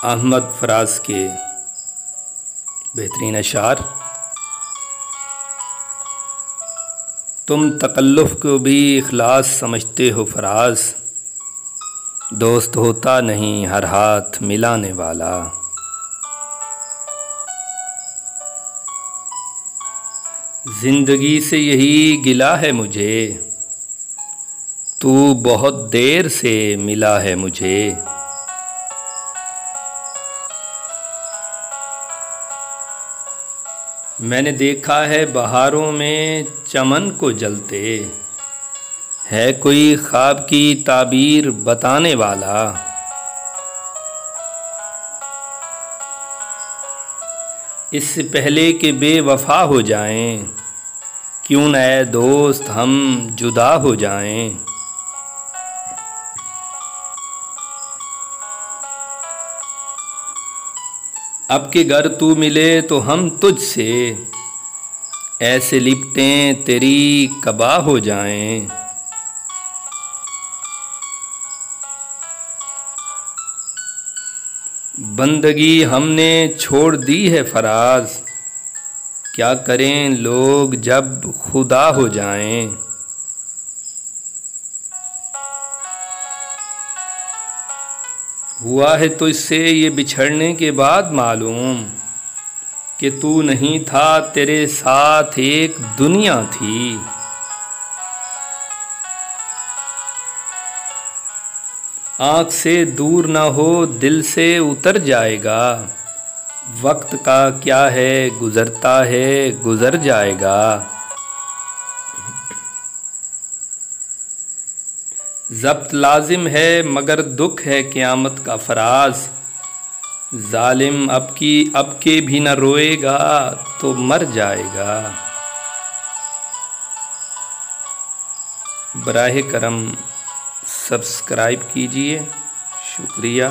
अहमद फराज के बेहतरीन अशार। तुम तकल्लुफ़ को भी इखलास समझते हो फराज, दोस्त होता नहीं हर हाथ मिलाने वाला। ज़िंदगी से यही गिला है मुझे, तू बहुत देर से मिला है मुझे। मैंने देखा है बहारों में चमन को जलते, है कोई ख्वाब की ताबीर बताने वाला। इससे पहले कि बेवफा हो जाएं, क्यों न ऐ दोस्त हम जुदा हो जाएं। अब के घर तू मिले तो हम तुझसे, ऐसे लिपटें तेरी कबा हो जाएं। बंदगी हमने छोड़ दी है फराज, क्या करें लोग जब खुदा हो जाएं। हुआ है तो इससे ये बिछड़ने के बाद मालूम, कि तू नहीं था तेरे साथ एक दुनिया थी। आँख से दूर ना हो दिल से उतर जाएगा, वक्त का क्या है गुजरता है गुजर जाएगा। ज़ब्त लाजिम है मगर दुख है क़यामत का फराज, ज़ालिम अब के भी न रोएगा तो मर जाएगा। बराहे करम सब्सक्राइब कीजिए, शुक्रिया।